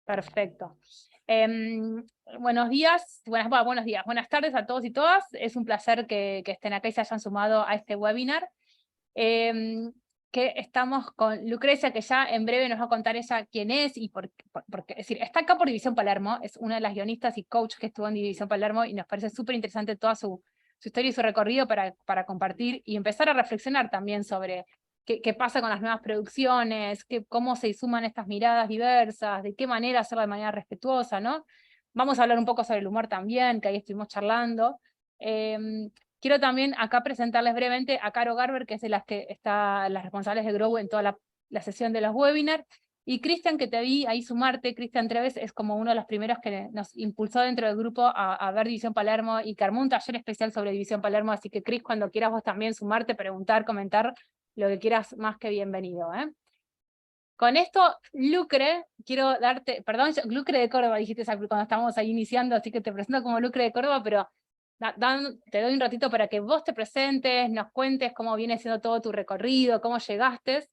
Perfecto. Buenos días, buenas tardes a todos y todas. Es un placer que estén acá y se hayan sumado a este webinar. Que estamos con Lucrecia, que ya en breve nos va a contar ella quién es y por qué. Es decir, está acá por División Palermo, es una de las guionistas y coach que estuvo en División Palermo, y nos parece súper interesante toda su historia y su recorrido para compartir y empezar a reflexionar también sobre qué pasa con las nuevas producciones, cómo se suman estas miradas diversas, de qué manera hacerlo de manera respetuosa, ¿no? Vamos a hablar un poco sobre el humor también, que ahí estuvimos charlando. Quiero también acá presentarles brevemente a Caro Garber, que es de las que está las responsables de Grow en toda la sesión de los webinars, y Cristian, que te vi ahí sumarte. Cristian Treves es como uno de los primeros que nos impulsó dentro del grupo a ver División Palermo, y que armó un taller especial sobre División Palermo, así que Cris, cuando quieras vos también sumarte, preguntar, comentar, lo que quieras, más que bienvenido, ¿eh? Con esto, Lucre, quiero darte, perdón, Lucre de Córdoba dijiste cuando estábamos ahí iniciando, así que te presento como Lucre de Córdoba, pero te doy un ratito para que vos te presentes, nos cuentes cómo viene siendo todo tu recorrido, cómo llegaste,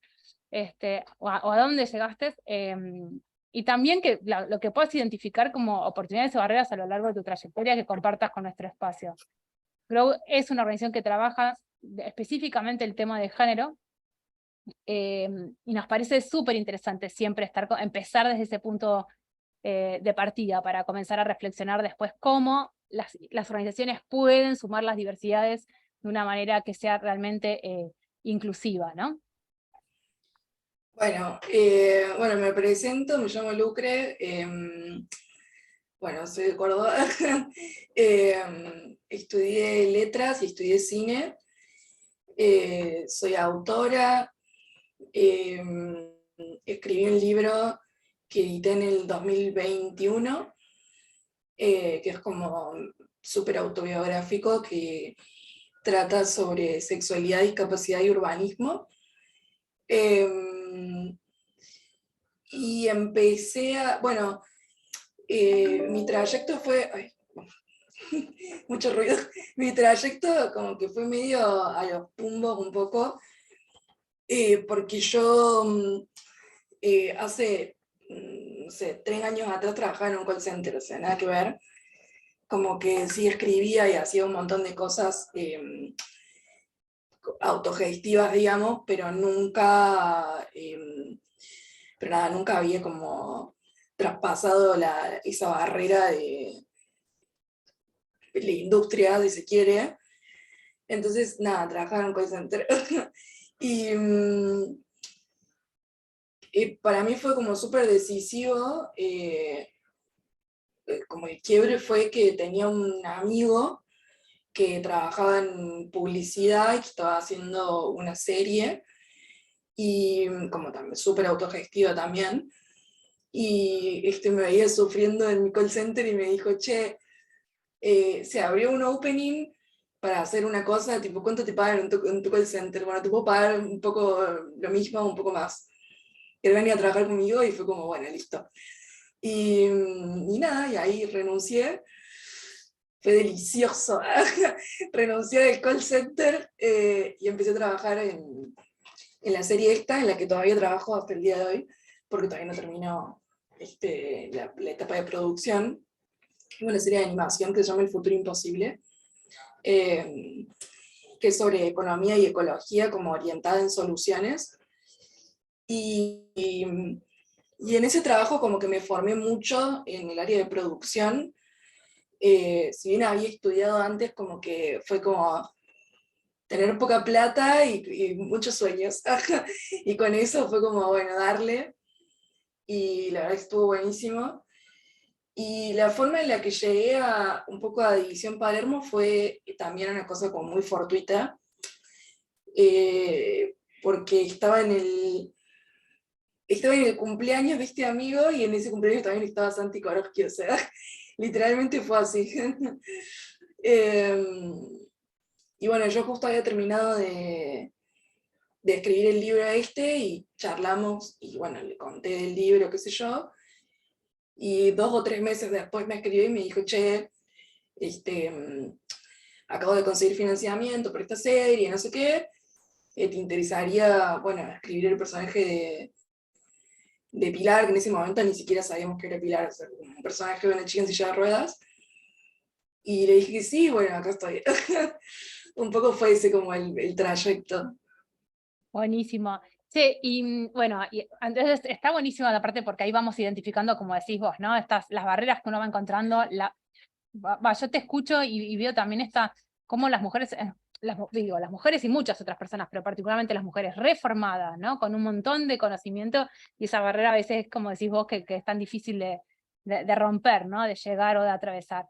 o a dónde llegaste, y también lo que puedas identificar como oportunidades o barreras a lo largo de tu trayectoria que compartas con nuestro espacio. Grow es una organización que trabaja específicamente el tema de género, y nos parece súper interesante siempre empezar desde ese punto de partida, para comenzar a reflexionar después cómo las organizaciones pueden sumar las diversidades de una manera que sea realmente inclusiva, ¿no? Bueno, me presento, me llamo Lucre, bueno, soy de Córdoba, estudié letras y estudié cine, soy autora, escribí un libro que edité en el 2021, que es como súper autobiográfico, que trata sobre sexualidad, discapacidad y urbanismo. Y empecé bueno, mi trayecto fue, ay, mucho ruido, mi trayecto como que fue medio a los tumbos un poco, porque yo hace, no sé, 3 años atrás trabajaba en un call center, o sea, nada que ver, como que sí escribía y hacía un montón de cosas autogestivas, digamos, pero nunca, pero nada, nunca había como traspasado esa barrera de la industria, si se quiere. Entonces, nada, trabajaba en un call center. y, y para mí fue como súper decisivo, como el quiebre fue que tenía un amigo que trabajaba en publicidad y que estaba haciendo una serie, y como también súper autogestiva también, y me veía sufriendo en mi call center y me dijo, che, se abrió un opening para hacer una cosa, tipo, ¿cuánto te pagan en tu call center? Bueno, te puedo pagar un poco lo mismo, un poco más. Él venía a trabajar conmigo y fue como, bueno, listo. Y nada, y ahí renuncié. Fue delicioso. Renuncié del call center, y empecé a trabajar en la serie esta, en la que todavía trabajo hasta el día de hoy, porque todavía no terminó la etapa de producción. Es una serie de animación que se llama El futuro imposible, que es sobre economía y ecología, como orientada en soluciones. Y en ese trabajo como que me formé mucho en el área de producción. Si bien había estudiado antes, como que fue como tener poca plata y muchos sueños. Y con eso fue como, bueno, darle. Y la verdad que estuvo buenísimo. Y la forma en la que llegué un poco a División Palermo fue también una cosa como muy fortuita, porque estaba en el cumpleaños de este amigo, y en ese cumpleaños también estaba Santi Korowski, o sea, literalmente fue así. Y bueno, yo justo había terminado de escribir el libro y charlamos, y bueno, le conté del libro, qué sé yo, y 2 o 3 meses después me escribió y me dijo, che, acabo de conseguir financiamiento por esta serie, no sé qué, ¿te interesaría, bueno, escribir el personaje de Pilar, que en ese momento ni siquiera sabíamos que era Pilar, o sea, un personaje de una chica en silla de ruedas. Y le dije que sí, bueno, acá estoy. Un poco fue ese como el trayecto. Buenísimo. Sí, y bueno, y entonces está buenísimo la parte porque ahí vamos identificando, como decís vos, ¿no? Las barreras que uno va encontrando. Yo te escucho y veo también cómo las mujeres, digo, las mujeres y muchas otras personas, pero particularmente las mujeres reformadas, ¿no? Con un montón de conocimiento, y esa barrera a veces, como decís vos, que es tan difícil de romper, ¿no? De llegar o de atravesar.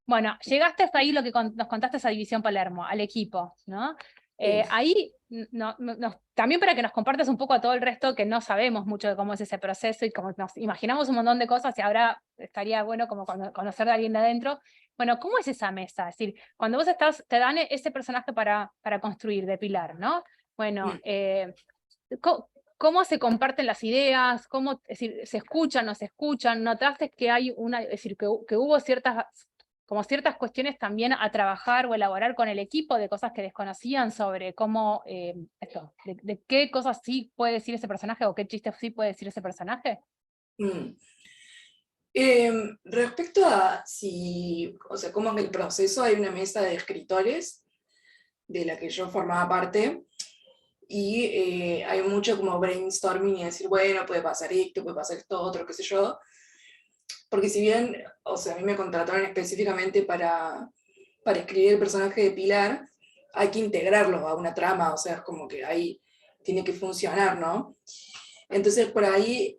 Bueno, llegaste hasta ahí lo que nos contaste, esa división Palermo, al equipo, ¿no? Sí. Ahí, también para que nos compartas un poco a todo el resto que no sabemos mucho de cómo es ese proceso y como nos imaginamos un montón de cosas y ahora estaría bueno como conocer de alguien de adentro. Bueno, ¿cómo es esa mesa? Es decir, cuando vos te dan ese personaje para construir de Pilar, ¿no? Bueno, Mm. ¿cómo se comparten las ideas? ¿Cómo, es decir, se escuchan, no se escuchan? ¿Notaste que hay es decir, que hubo ciertas cuestiones también a trabajar o elaborar con el equipo de cosas que desconocían sobre cómo, de qué cosas sí puede decir ese personaje o qué chistes sí puede decir ese personaje? Mm. Respecto a si, o sea, cómo es el proceso, hay una mesa de escritores de la que yo formaba parte, y hay mucho como brainstorming y decir, bueno, puede pasar esto, otro, qué sé yo, porque si bien, o sea, a mí me contrataron específicamente para escribir el personaje de Pilar, hay que integrarlo a una trama, o sea, es como que ahí tiene que funcionar, ¿no? Entonces por ahí,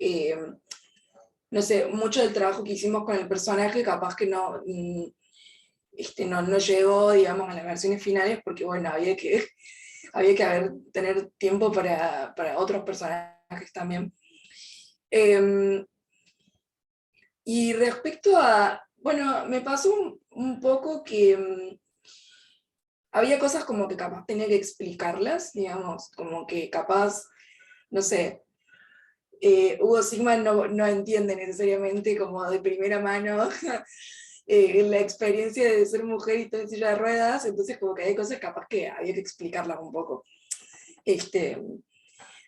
no sé, mucho del trabajo que hicimos con el personaje capaz que no llegó, digamos, a las versiones finales, porque bueno, tener tiempo para otros personajes también. Y respecto a, bueno, me pasó un poco que había cosas como que capaz tenía que explicarlas, digamos, como que capaz, no sé, Hugo Sigman no entiende necesariamente como de primera mano la experiencia de ser mujer y estar en silla de ruedas, entonces como que hay cosas capaz que había que explicarlas un poco. Este,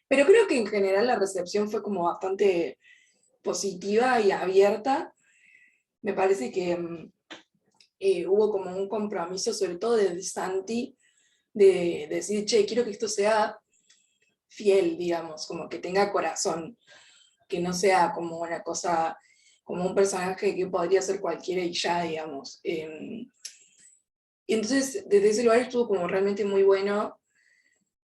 pero creo que en general la recepción fue como bastante positiva y abierta. Me parece que hubo como un compromiso, sobre todo de Santi, de decir, che, quiero que esto sea fiel, digamos, como que tenga corazón, que no sea como una cosa, como un personaje que podría ser cualquiera y ya, digamos. Y entonces, desde ese lugar estuvo como realmente muy bueno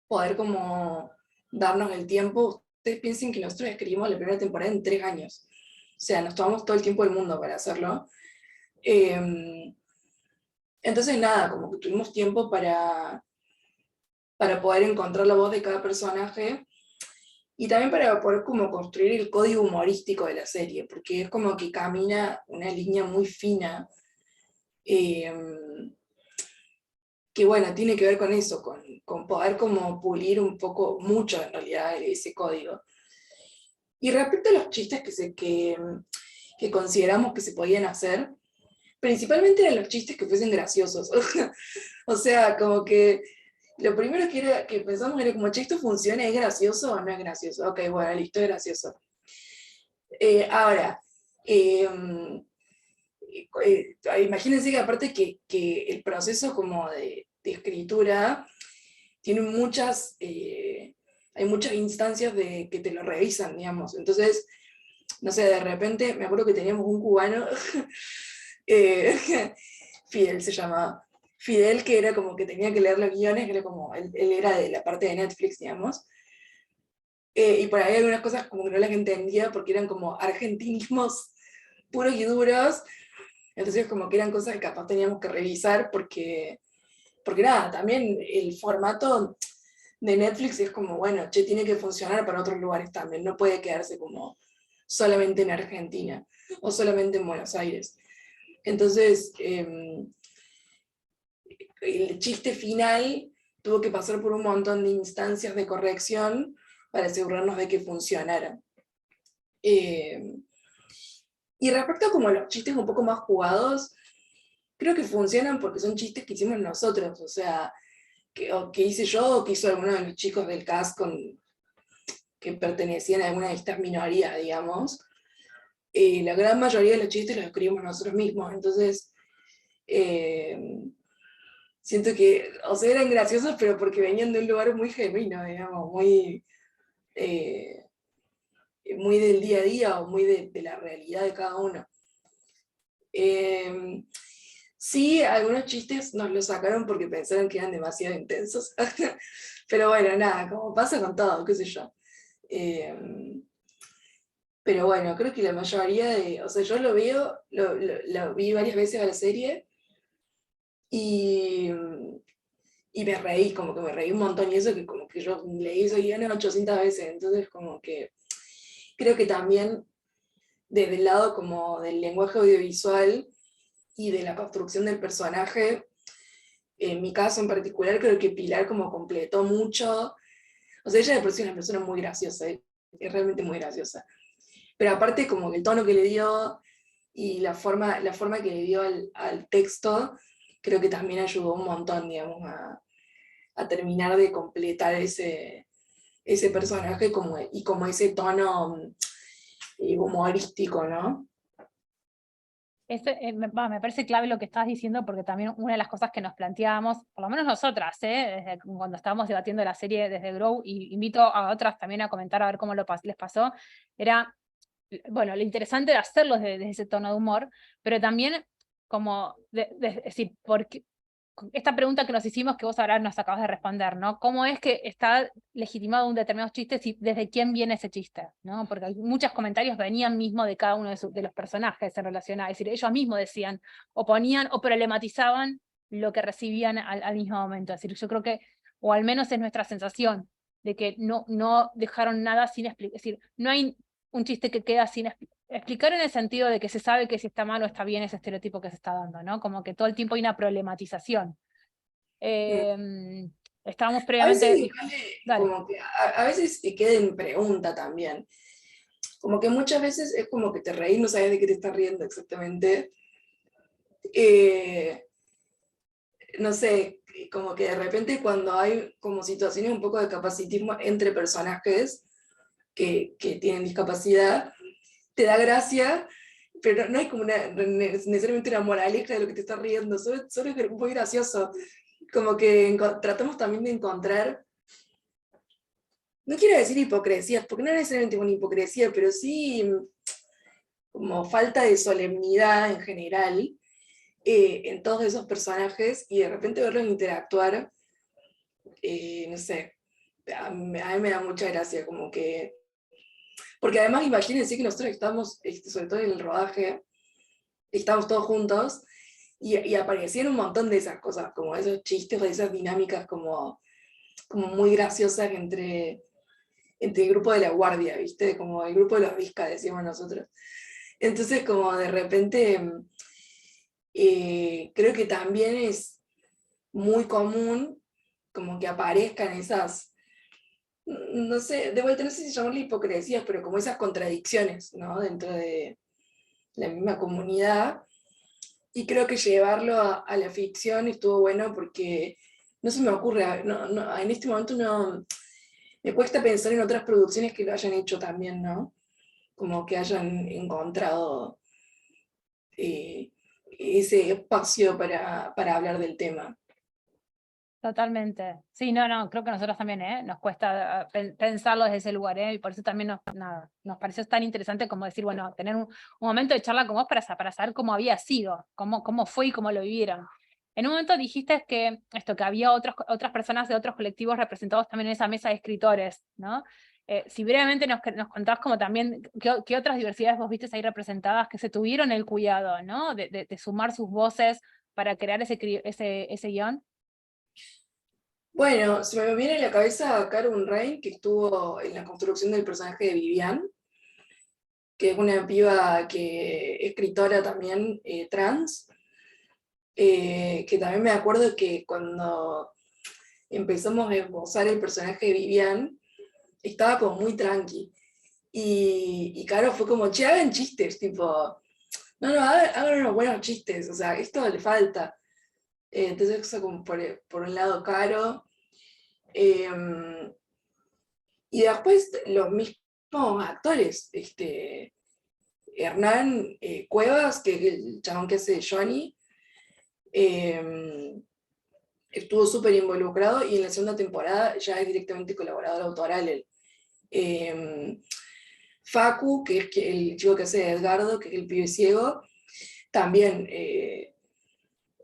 poder como darnos el tiempo. Ustedes piensen que nosotros escribimos la primera temporada en 3 años. O sea, nos tomamos todo el tiempo del mundo para hacerlo. Entonces, nada, como que tuvimos tiempo para poder encontrar la voz de cada personaje y también para poder como construir el código humorístico de la serie, porque es como que camina una línea muy fina, eh, que bueno, tiene que ver con eso, con poder como pulir un poco, mucho en realidad, ese código. Y respecto a los chistes que consideramos que se podían hacer, principalmente eran los chistes que fuesen graciosos. O sea, como que lo primero que pensamos era como, che, ¿esto funciona? ¿Es gracioso o no es gracioso? Ok, bueno, listo, es gracioso. Ahora, eh, imagínense que aparte que el proceso como de escritura tiene hay muchas instancias de que te lo revisan, digamos. Entonces, no sé, de repente me acuerdo que teníamos un cubano, eh, Fidel se llamaba, Fidel, que era como que tenía que leer los guiones, que era como, él era de la parte de Netflix, digamos, y por ahí algunas cosas como que no las entendía porque eran como argentinismos puros y duros, entonces como que eran cosas que capaz teníamos que revisar porque nada, también el formato de Netflix es como, bueno, che, tiene que funcionar para otros lugares también, no puede quedarse como solamente en Argentina o solamente en Buenos Aires. Entonces, el chiste final tuvo que pasar por un montón de instancias de corrección para asegurarnos de que funcionara. Y respecto a como los chistes un poco más jugados, creo que funcionan porque son chistes que hicimos nosotros, o sea, o que hice yo o que hizo alguno de los chicos del cast que pertenecían a alguna de estas minorías, digamos, la gran mayoría de los chistes los escribimos nosotros mismos, entonces siento que, o sea, eran graciosos, pero porque venían de un lugar muy genuino, digamos, muy del día a día o muy de la realidad de cada uno. Sí, algunos chistes nos los sacaron porque pensaron que eran demasiado intensos, pero bueno, nada, como pasa con todo, qué sé yo. Pero bueno, creo que la mayoría o sea, yo lo veo, lo vi varias veces a la serie y, y me reí, como que me reí un montón, y eso que como que yo leí ese guion 800 veces, entonces como que creo que también desde el lado como del lenguaje audiovisual y de la construcción del personaje, en mi caso en particular, creo que Pilar como completó mucho, o sea, ella de por sí es una persona muy graciosa, es realmente muy graciosa, pero aparte como que el tono que le dio y la forma que le dio al texto, creo que también ayudó un montón, digamos, a terminar de completar ese personaje y como ese tono humorístico, ¿no? Me parece clave lo que estás diciendo, porque también una de las cosas que nos planteábamos, por lo menos nosotras, desde cuando estábamos debatiendo la serie desde Grow, y invito a otras también a comentar a ver cómo les pasó, era, bueno, lo interesante de hacerlo desde ese tono de humor, pero también como, es decir, porque esta pregunta que nos hicimos, que vos ahora nos acabas de responder, ¿no? ¿Cómo es que está legitimado un determinado chiste y desde quién viene ese chiste? ¿No? Porque muchos comentarios venían mismo de cada uno de los personajes en relación a, es decir, ellos mismos decían, o ponían o problematizaban lo que recibían al mismo momento. Es decir, yo creo que, o al menos es nuestra sensación, de que no dejaron nada sin explicar. Es decir, no hay un chiste que queda sin explicar en el sentido de que se sabe que si está mal o está bien ese estereotipo que se está dando, ¿no? Como que todo el tiempo hay una problematización. Estábamos A veces previamente... igual, Dale. como que a veces te queda en pregunta también. Como que muchas veces es como que te reís, no sabes de qué te estás riendo exactamente. Eh, no sé, como que de repente cuando hay como situaciones un poco de capacitismo entre personajes que tienen discapacidad, te da gracia, pero no hay como necesariamente una moraleja de lo que te estás riendo, solo es muy gracioso. Como que tratamos también de encontrar, no quiero decir hipocresías, porque no es necesariamente una hipocresía, pero sí como falta de solemnidad en general en todos esos personajes y de repente verlos interactuar, no sé, a mí me da mucha gracia, como que, porque además imagínense que nosotros estamos, sobre todo en el rodaje, estamos todos juntos y aparecían un montón de esas cosas, como esos chistes o esas dinámicas como muy graciosas entre el grupo de la guardia, ¿viste? Como el grupo de los visca, decíamos nosotros. Entonces, como de repente, creo que también es muy común como que aparezcan esas, no sé, de vuelta no sé si llamarle hipocresías, pero como esas contradicciones, ¿no? Dentro de la misma comunidad. Y creo que llevarlo a la ficción estuvo bueno porque no se me ocurre, en este momento no, me cuesta pensar en otras producciones que lo hayan hecho también, ¿no? Como que hayan encontrado ese espacio para hablar del tema. Totalmente. Sí, no, creo que nosotros también, nos cuesta pensarlo desde ese lugar, y por eso también nos pareció tan interesante como decir, bueno, tener un momento de charla con vos para saber cómo había sido, cómo fue y cómo lo vivieron. En un momento dijiste que había otras personas de otros colectivos representados también en esa mesa de escritores, ¿no? Si brevemente nos contás como también qué otras diversidades vos viste ahí representadas que se tuvieron el cuidado, ¿no? De sumar sus voces para crear ese guión. Bueno, se me viene a la cabeza Carun Rain, que estuvo en la construcción del personaje de Vivian, que es una piba escritora también trans, que también me acuerdo que cuando empezamos a esbozar el personaje de Vivian, estaba como muy tranqui. Y Caro fue como, che, hagan chistes, tipo, no, hagan unos buenos chistes, o sea, esto le falta. Entonces, eso como por un lado Caro. Y después los mismos actores, Hernán Cuevas, que es el chabón que hace Johnny, estuvo súper involucrado y en la segunda temporada ya es directamente colaborador autoral él. Facu, que es el chico que hace de Edgardo, que es el pibe ciego, también,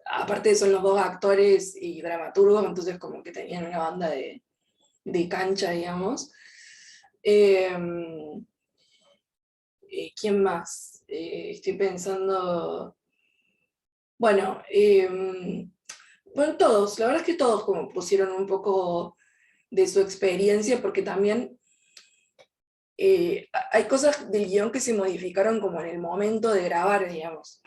aparte son los dos actores y dramaturgos, entonces como que tenían una banda de cancha, digamos. ¿Quién más? Estoy pensando... Bueno, bueno, todos, la verdad es que todos como pusieron un poco de su experiencia, porque también hay cosas del guión que se modificaron como en el momento de grabar, digamos.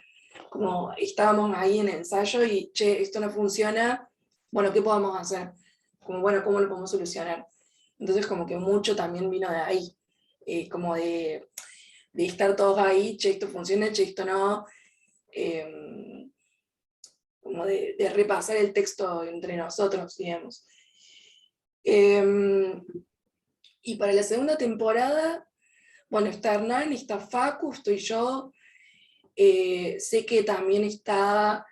Como estábamos ahí en ensayo y, che, esto no funciona, bueno, ¿qué podemos hacer? Como, bueno, ¿cómo lo podemos solucionar? Entonces como que mucho también vino de ahí, como de estar todos ahí, che, esto funciona, che, esto no, como de repasar el texto entre nosotros, digamos. Y para la segunda temporada, bueno, está Hernán, está Facu, estoy yo, sé que también está,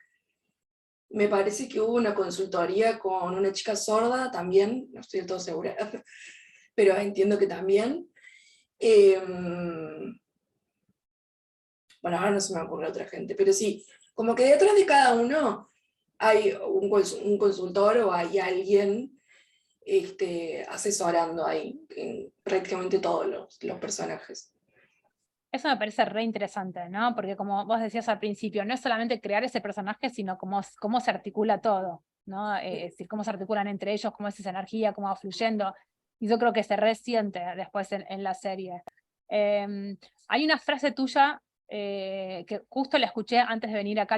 me parece que hubo una consultoría con una chica sorda también, no estoy del todo segura, pero entiendo que también. Bueno, ahora no se me ocurre otra gente, pero sí, como que detrás de cada uno hay un consultor o hay alguien asesorando ahí en prácticamente todos los personajes. Eso me parece re interesante, ¿no? Porque como vos decías al principio, no es solamente crear ese personaje, sino cómo se articula todo, ¿no? Es decir, cómo se articulan entre ellos, cómo es esa energía, cómo va fluyendo. Y yo creo que se resiente después en la serie. Hay una frase tuya que justo la escuché antes de venir acá,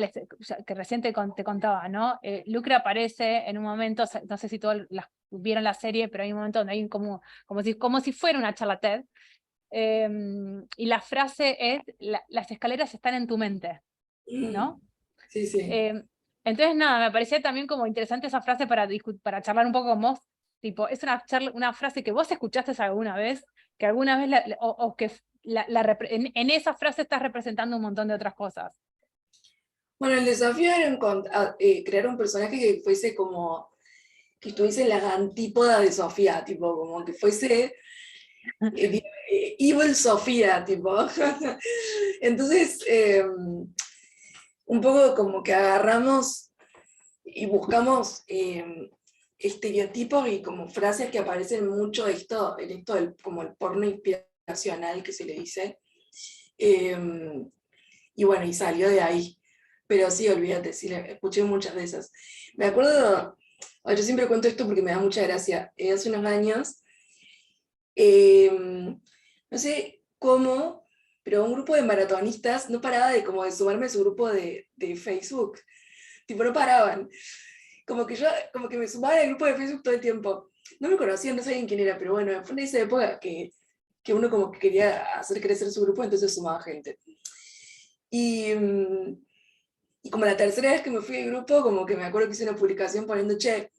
que recién te contaba, ¿no? Lucre aparece en un momento, no sé si todos vieron la serie, pero hay un momento donde hay como si fuera una charla TED, y la frase es, las escaleras están en tu mente, ¿no? Sí, sí. Entonces, nada, me parecía también como interesante esa frase para charlar un poco con vos, tipo, es una frase que vos escuchaste alguna vez, que alguna vez, o que en esa frase estás representando un montón de otras cosas. Bueno, el desafío era crear un personaje que fuese como, que estuviese en la antípoda de Sofía, tipo, como que fuese Evil Sofía, tipo. Entonces, un poco como que agarramos y buscamos estereotipos y como frases que aparecen mucho en esto como el porno inspiracional que se le dice. Y bueno, y salió de ahí. Pero sí, olvídate, sí, escuché muchas de esas. Me acuerdo, yo siempre cuento esto porque me da mucha gracia. Hace unos años, no sé cómo, pero un grupo de maratonistas no paraba de como de sumarme a su grupo de Facebook. Tipo, no paraban. Como que me sumaba al grupo de Facebook todo el tiempo. No me conocían, no sabían quién era, pero bueno, fue en esa época que uno como que quería hacer crecer su grupo, entonces sumaba gente. Y, y como la tercera vez que me fui del grupo, como que me acuerdo que hice una publicación poniendo, che,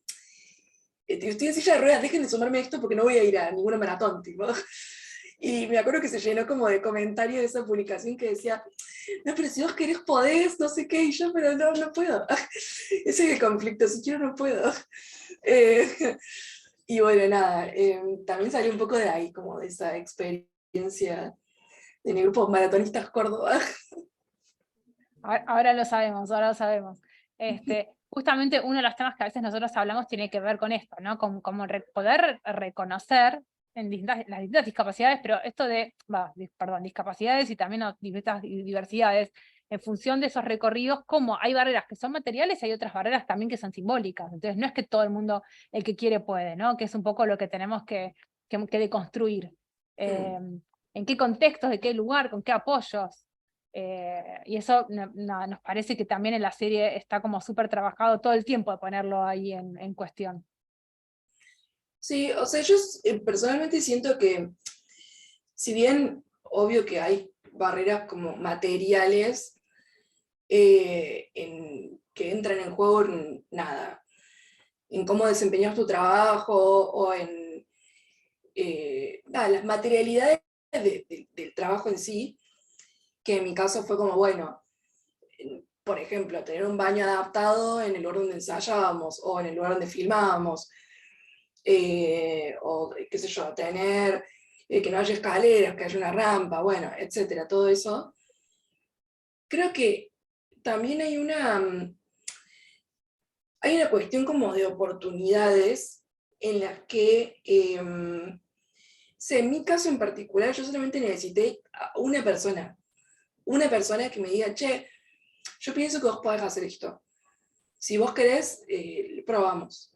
estoy en silla de ruedas, dejen de sumarme a esto porque no voy a ir a ninguna maratón, tipo. Y me acuerdo que se llenó como de comentarios de esa publicación que decía, no, pero si vos querés podés, no sé qué, y yo, pero no, no puedo. Ese es el conflicto, si quiero no puedo. Y bueno, nada, también salió un poco de ahí, como de esa experiencia en el grupo Maratonistas Córdoba. Ahora lo sabemos, ahora lo sabemos. Justamente uno de los temas que a veces nosotros hablamos tiene que ver con esto, ¿no? Como poder reconocer en las distintas discapacidades, pero esto perdón, discapacidades y también distintas diversidades, en función de esos recorridos, como hay barreras que son materiales y hay otras barreras también que son simbólicas. Entonces no es que todo el mundo, el que quiere puede, ¿no? Que es un poco lo que tenemos que deconstruir. ¿En qué contextos, de qué lugar, con qué apoyos? Y eso nos parece que también en la serie está como súper trabajado todo el tiempo de ponerlo ahí en cuestión. Sí, o sea, yo personalmente siento que, si bien obvio que hay barreras como materiales que entran en juego en nada, en cómo desempeñas tu trabajo o las materialidades del trabajo en sí, que en mi caso fue como, bueno, por ejemplo, tener un baño adaptado en el lugar donde ensayábamos o en el lugar donde filmábamos, o qué sé yo, tener que no haya escaleras, que haya una rampa, bueno, etcétera, todo eso. Creo que también hay una cuestión como de oportunidades en las que, en mi caso en particular, yo solamente necesité a una persona que me diga, che, yo pienso que vos podés hacer esto. Si vos querés, probamos.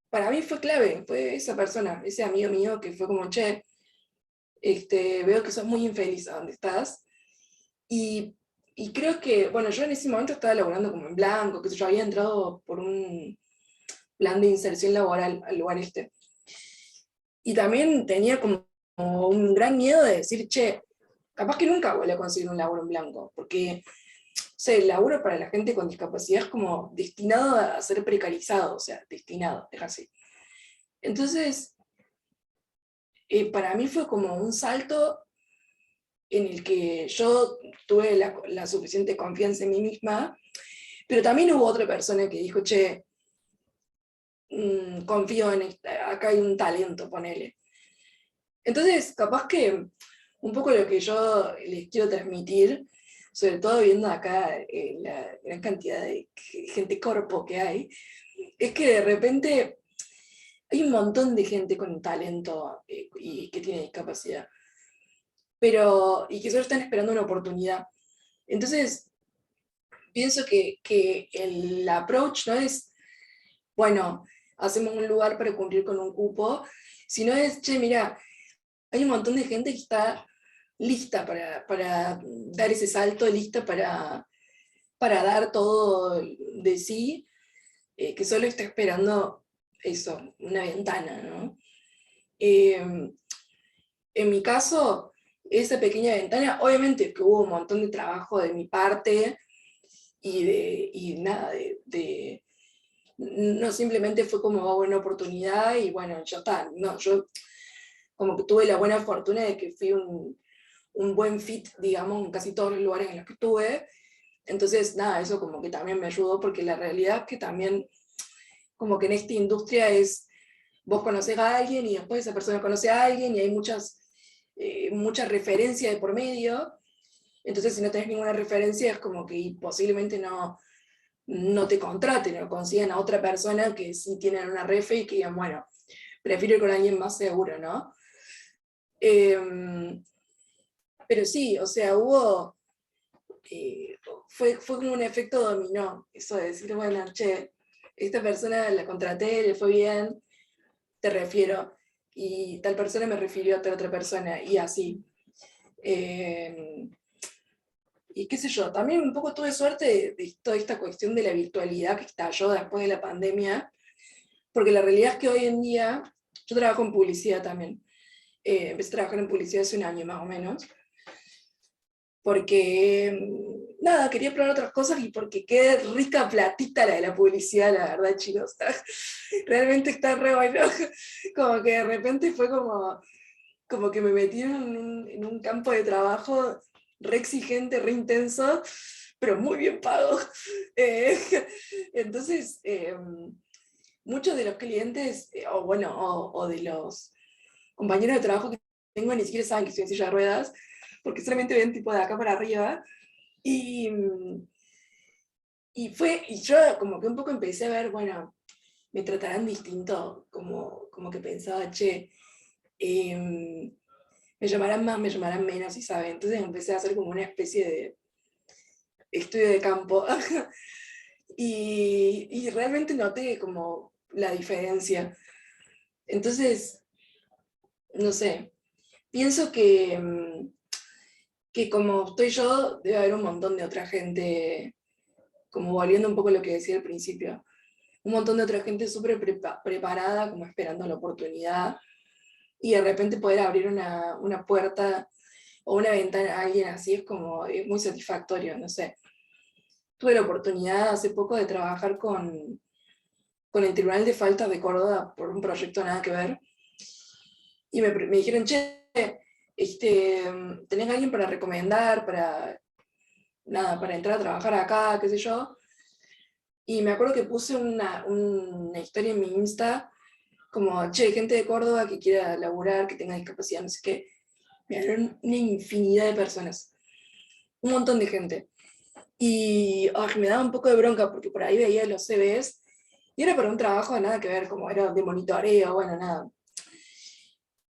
Para mí fue clave, fue esa persona, ese amigo mío que fue como, che, veo que sos muy infeliz a donde estás. Y, y creo que, bueno, yo en ese momento estaba laburando como en blanco, que yo había entrado por un plan de inserción laboral al lugar este. Y también tenía como un gran miedo de decir, che, capaz que nunca voy a conseguir un laburo en blanco, porque o sea, el laburo para la gente con discapacidad es como destinado a ser precarizado, o sea, destinado, es así. Entonces, para mí fue como un salto en el que yo tuve la suficiente confianza en mí misma, pero también hubo otra persona que dijo, che, confío en acá hay un talento, ponele. Entonces, capaz que un poco lo que yo les quiero transmitir, sobre todo viendo acá la gran cantidad de gente corpo que hay, es que de repente hay un montón de gente con talento y que tiene discapacidad, y que solo están esperando una oportunidad. Entonces, pienso que el approach no es, bueno, hacemos un lugar para cumplir con un cupo, sino es, che, mira, hay un montón de gente que está lista para dar ese salto, lista para dar todo de sí, que solo está esperando eso, una ventana, ¿no? En mi caso, esa pequeña ventana, obviamente que hubo un montón de trabajo de mi parte y nada, no simplemente fue como una buena oportunidad y bueno, ya está, no, yo como que tuve la buena fortuna de que fui un buen fit, digamos, en casi todos los lugares en los que estuve. Entonces, nada, eso como que también me ayudó, porque la realidad es que también, como que en esta industria es, vos conoces a alguien y después esa persona conoce a alguien y hay muchas referencias de por medio. Entonces, si no tenés ninguna referencia, es como que posiblemente no te contraten o consigan a otra persona que sí tienen una refe y que digan, bueno, prefiero ir con alguien más seguro, ¿no? Pero sí, o sea, fue como un efecto dominó, eso de decir, bueno, che, esta persona la contraté, le fue bien, te refiero, y tal persona me refirió a tal otra persona, y así. Y qué sé yo, también un poco tuve suerte de toda esta cuestión de la virtualidad que estalló después de la pandemia, porque la realidad es que hoy en día, yo trabajo en publicidad también, empecé a trabajar en publicidad hace un año más o menos, porque, nada, quería probar otras cosas y porque qué rica platita la de la publicidad, la verdad, chicos. Realmente está re bueno. Como que de repente fue como que me metí en un campo de trabajo re exigente, re intenso, pero muy bien pago. Eh, entonces, muchos de los clientes, o bueno, o de los compañeros de trabajo que tengo ni siquiera saben que estoy en silla de ruedas, porque solamente ven tipo de acá para arriba. Y, y yo como que un poco empecé a ver, bueno, me tratarán distinto, como que pensaba, che, me llamarán más, me llamarán menos, y saben. Entonces empecé a hacer como una especie de estudio de campo. Y realmente noté como la diferencia. Entonces, no sé, pienso que como estoy yo, debe haber un montón de otra gente, como volviendo un poco a lo que decía al principio, un montón de otra gente súper preparada, como esperando la oportunidad, y de repente poder abrir una puerta o una ventana a alguien así es muy satisfactorio, no sé. Tuve la oportunidad hace poco de trabajar con el Tribunal de Faltas de Córdoba por un proyecto nada que ver, y me dijeron, che, ¿tenés alguien para recomendar, nada, para entrar a trabajar acá, qué sé yo? Y me acuerdo que puse una historia en mi Insta, como, che, gente de Córdoba que quiera laburar, que tenga discapacidad, no sé qué. Me hablaron una infinidad de personas, un montón de gente. Y ay, me daba un poco de bronca porque por ahí veía los CVs y era para un trabajo de nada que ver, como era de monitoreo, bueno, nada.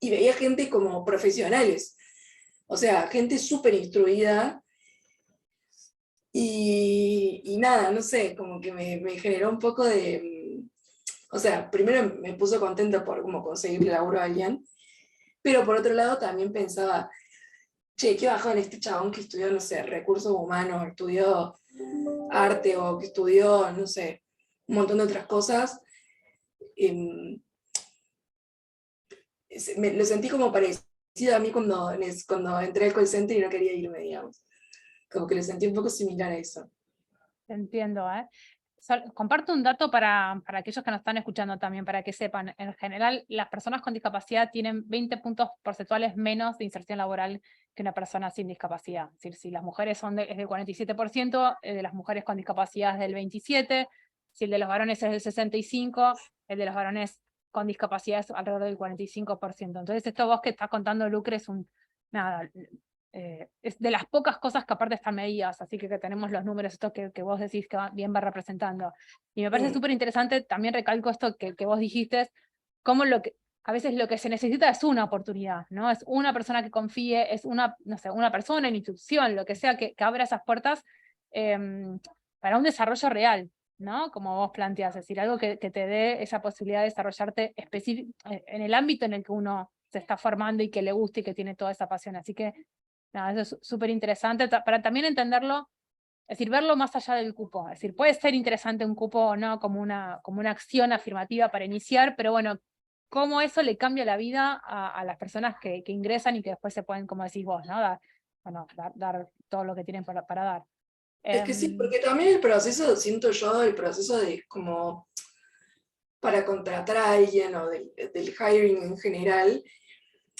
Y veía gente como profesionales, o sea, gente súper instruida y nada, no sé, como que me generó un poco de, o sea, primero me puso contenta por como conseguirle laburo a alguien, pero por otro lado también pensaba, che, qué bajón este chabón que estudió, no sé, recursos humanos, estudió arte o que estudió, no sé, un montón de otras cosas. em, lo sentí como parecido a mí cuando entré al call center y no quería irme, digamos. Como que lo sentí un poco similar a eso. Te entiendo, ¿eh? Comparto un dato para aquellos que nos están escuchando también, para que sepan. En general, las personas con discapacidad tienen 20 puntos porcentuales menos de inserción laboral que una persona sin discapacidad. Es decir, si las mujeres es del 47%, el de las mujeres con discapacidad es del 27%, si el de los varones es del 65%, el de los varones con discapacidad es alrededor del 45%. Entonces, esto vos que estás contando, Lucre, es nada, es de las pocas cosas que aparte están medidas, así que tenemos los números estos que vos decís que bien va representando. Y me parece Mm, súper interesante, también recalco esto que vos dijiste, cómo a veces lo que se necesita es una oportunidad, ¿no? Es una persona que confíe, es no sé, una persona, una institución, lo que sea, que abra esas puertas eh, para un desarrollo real, ¿no? Como vos planteás, es decir, algo que te dé esa posibilidad de desarrollarte en el ámbito en el que uno se está formando y que le guste y que tiene toda esa pasión. Así que no, eso es súper interesante para también entenderlo, es decir, verlo más allá del cupo. Es decir, puede ser interesante un cupo o no como una acción afirmativa para iniciar, pero bueno, cómo eso le cambia la vida a las personas que ingresan y que después se pueden, como decís vos, ¿no? Dar todo lo que tienen para dar. Es que sí, Em, porque también el proceso, siento yo, el proceso de como para contratar a alguien o del hiring en general,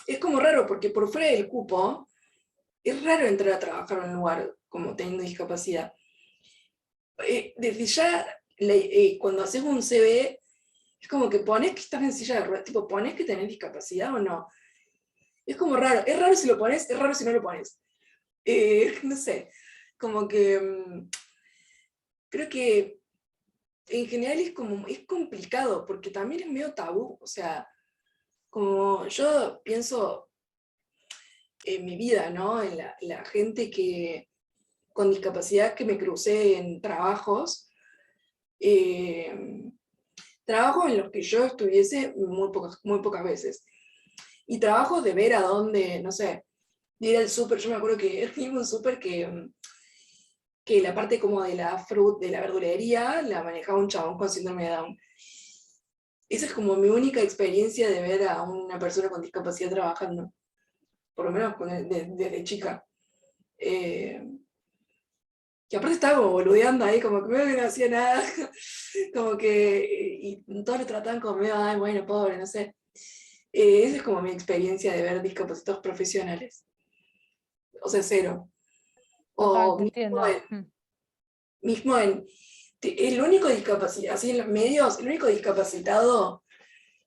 es como raro, porque por fuera del cupo, es raro entrar a trabajar en un lugar como teniendo discapacidad. Desde ya, cuando haces un CV, es como que pones que estás en silla de ruedas, tipo, pones que tenés discapacidad o no. Es como raro, es raro si lo pones, es raro si no lo pones. No sé, como que creo que en general es complicado, porque también es medio tabú, o sea, como yo pienso en mi vida, ¿no? En la gente con discapacidad que me crucé en trabajos, eh, trabajos en los que yo estuviese muy pocas veces. Y trabajos de ver a dónde, no sé, de ir al súper, yo me acuerdo que iba a un súper que la parte como de la verdulería la manejaba un chabón con síndrome de Down. Esa es como mi única experiencia de ver a una persona con discapacidad trabajando, por lo menos desde chica. Eh, que aparte estaba como boludeando ahí, como que medio que no hacía nada, como que, y todos lo trataban como medio, ay, bueno, pobre, no sé. Esa es como mi experiencia de ver discapacitados profesionales, o sea, cero. Total, O te entiendo. mismo en el único discapacitado, así en los medios, el único discapacitado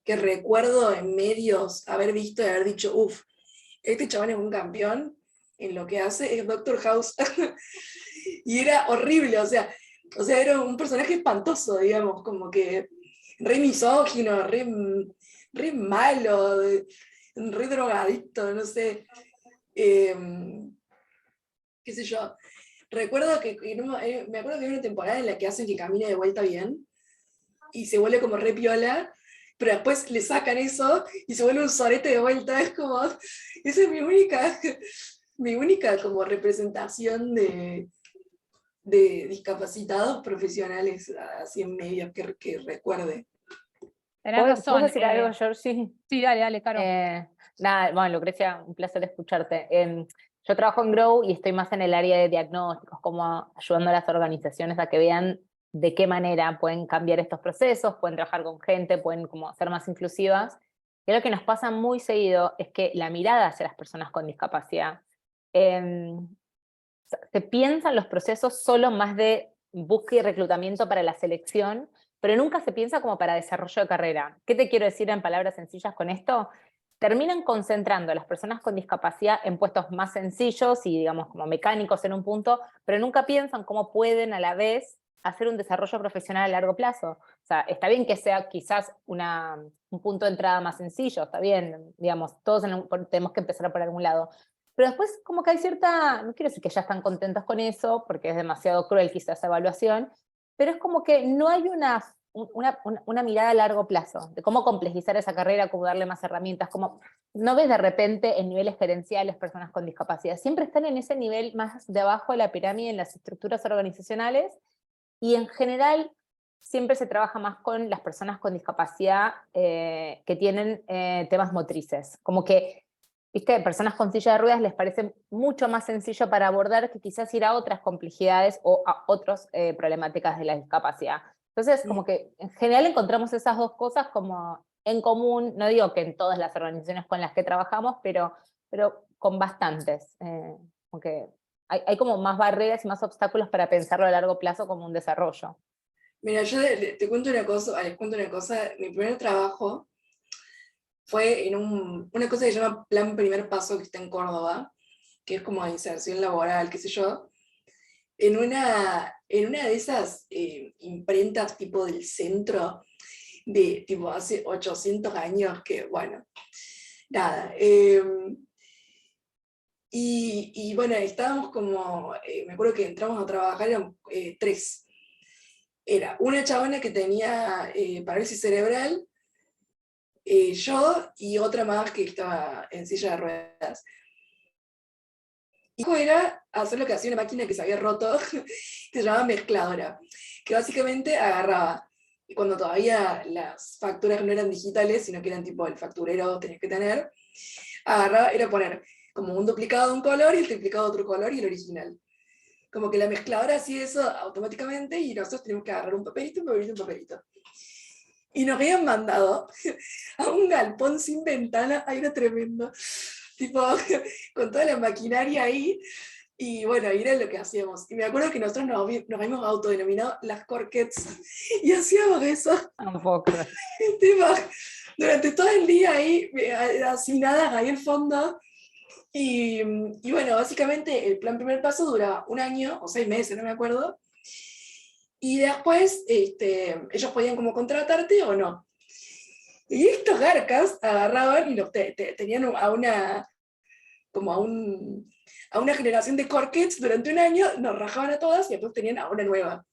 que recuerdo en medios haber visto y haber dicho, uff, este chabón es un campeón en lo que hace, es Doctor House. Y era horrible, o sea, era un personaje espantoso, digamos, como que re misógino, re malo, re drogadicto, no sé. Eh, qué sé yo. Recuerdo me acuerdo que hay una temporada en la que hacen que camine de vuelta bien y se vuelve como re piola, pero después le sacan eso y se vuelve un sorete de vuelta. Es como, esa es mi única como representación de discapacitados profesionales así en medios que recuerde. Tenés ¿Puedo razón. decir algo, Georgie? Sí, dale, Caro. Nada, bueno, Lucrecia, un placer escucharte. Yo trabajo en Grow y estoy más en el área de diagnósticos, como ayudando a las organizaciones a que vean de qué manera pueden cambiar estos procesos, pueden trabajar con gente, pueden como ser más inclusivas. Y lo que nos pasa muy seguido es que la mirada hacia las personas con discapacidad, se piensan los procesos solo más de búsqueda y reclutamiento para la selección, pero nunca se piensa como para desarrollo de carrera. ¿Qué te quiero decir en palabras sencillas con esto? Terminan concentrando a las personas con discapacidad en puestos más sencillos y, digamos, como mecánicos en un punto, pero nunca piensan cómo pueden a la vez hacer un desarrollo profesional a largo plazo. O sea, está bien que sea quizás un punto de entrada más sencillo, está bien, digamos, todos tenemos que empezar por algún lado. Pero después como que hay cierta, no quiero decir que ya están contentos con eso, porque es demasiado cruel quizás esa evaluación, pero es como que no hay una mirada a largo plazo, de cómo complejizar esa carrera, cómo darle más herramientas, como no ves de repente en niveles gerenciales personas con discapacidad, siempre están en ese nivel más de abajo de la pirámide en las estructuras organizacionales, y en general siempre se trabaja más con las personas con discapacidad que tienen temas motrices, como que, viste, personas con silla de ruedas les parece mucho más sencillo para abordar que quizás ir a otras complejidades o a otras problemáticas de la discapacidad. Entonces, como que en general encontramos esas dos cosas como en común, no digo que en todas las organizaciones con las que trabajamos, pero con bastantes. Como que hay como más barreras y más obstáculos para pensarlo a largo plazo como un desarrollo. Mira, yo te cuento una cosa, les cuento una cosa. Mi primer trabajo fue en una cosa que se llama Plan Primer Paso, que está en Córdoba, que es como inserción laboral, qué sé yo, en una de esas imprentas tipo del centro, de tipo hace 800 años, que bueno, nada. Y bueno, estábamos como, me acuerdo que entramos a trabajar, eran tres. Era una chabona que tenía parálisis cerebral, yo y otra más que estaba en silla de ruedas. Y era hacer lo que hacía una máquina que se había roto, que se llamaba mezcladora, que básicamente agarraba, y cuando todavía las facturas no eran digitales, sino que eran tipo el facturero tenías que tener, agarraba, era poner como un duplicado de un color y el triplicado de otro color y el original. Como que la mezcladora hacía eso automáticamente y nosotros teníamos que agarrar un papelito, un papelito, un papelito. Y nos habían mandado a un galpón sin ventana, ahí era tremendo, tipo, con toda la maquinaria ahí, y bueno, ahí era lo que hacíamos. Y me acuerdo que nosotros nos habíamos autodenominado las Corquets, y hacíamos eso, Tampoco. tipo, durante todo el día ahí, asignadas ahí al fondo. Y bueno, básicamente el plan primer paso duraba 1 año o 6 meses, no me acuerdo. Y después ellos podían como contratarte o no. Y estos garcas agarraban y tenían a una generación de corquets durante 1 año, nos rajaban a todas y después tenían a una nueva.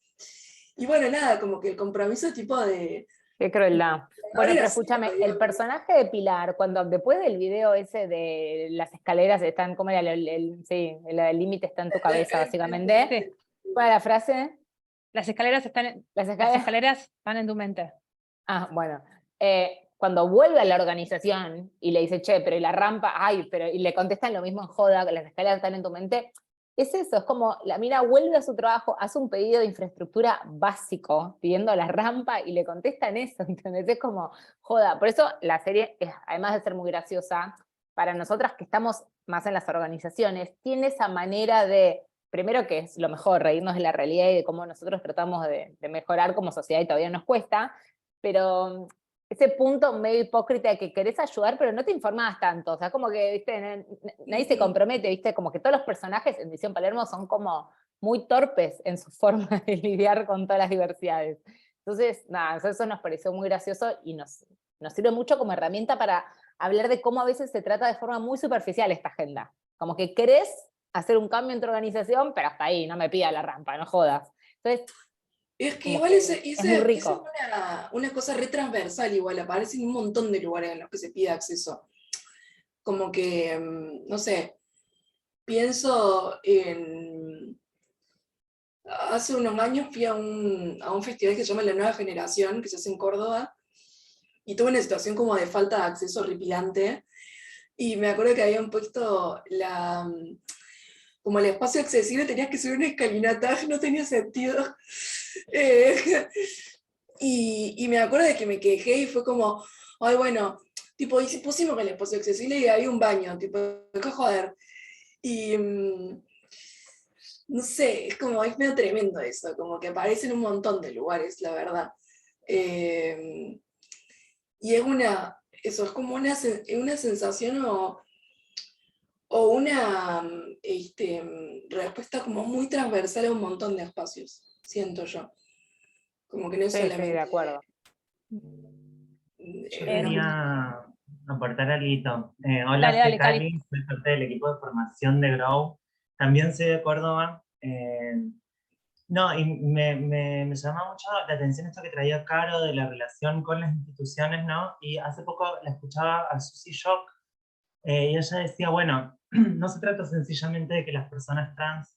Y bueno, nada, como que el compromiso tipo de... Qué crueldad. Bueno, pero escúchame, el digamos. personaje de Pilar, cuando después del video ese de las escaleras están, ¿cómo era? Sí, el límite está en tu cabeza, básicamente. Sí. ¿Cuál era la frase? Las escaleras Las las escaleras. escaleras van en tu mente. Ah, bueno. Cuando vuelve a la organización y le dice, che, pero y la rampa, ay, pero y le contestan lo mismo en joda, que las escaleras están en tu mente, es eso, es como la mina vuelve a su trabajo, hace un pedido de infraestructura básico, pidiendo la rampa y le contestan eso, ¿entendés? Es como, joda, por eso la serie, además de ser muy graciosa, para nosotras que estamos más en las organizaciones, tiene esa manera de, primero que es lo mejor, reírnos de la realidad y de cómo nosotros tratamos de mejorar como sociedad y todavía nos cuesta, pero ese punto medio hipócrita de que querés ayudar, pero no te informás tanto. O sea, como que, viste, nadie se compromete, viste, como que todos los personajes en Misión Palermo son como muy torpes en su forma de lidiar con todas las diversidades. Entonces, nada, eso nos pareció muy gracioso y nos sirve mucho como herramienta para hablar de cómo a veces se trata de forma muy superficial esta agenda. Como que querés hacer un cambio en tu organización, pero hasta ahí, no me pidas la rampa, no jodas. Entonces, Es que como igual que esa es muy rico. es una cosa re transversal, igual aparece en un montón de lugares en los que se pide acceso. Como que, no sé, pienso en... Hace unos años fui a un festival que se llama La Nueva Generación, que se hace en Córdoba, y tuve una situación como de falta de acceso horripilante, y me acuerdo que habían puesto como el espacio accesible, tenías que subir una escalinata, no tenía sentido. Eh, y me acuerdo de que me quejé y fue como, ay, bueno, tipo, y si pusimos el espacio accesible y hay un baño, tipo, ¿qué joder? Y no sé, es como, es medio tremendo eso, como que aparece en un montón de lugares, la verdad. Y eso es como una sensación o una respuesta como muy transversal a un montón de espacios, siento yo. Como que no es Sí, sí, solamente... de acuerdo. Yo No. quería aportar algo. Hola, Dale, soy dale, Cali. Cali, soy parte del equipo de formación de Grow. También soy de Córdoba. No, y me llama mucho la atención esto que traía Caro de la relación con las instituciones, ¿no? Y hace poco la escuchaba a Susie Shock, y ella decía, bueno, no se trata sencillamente de que las personas trans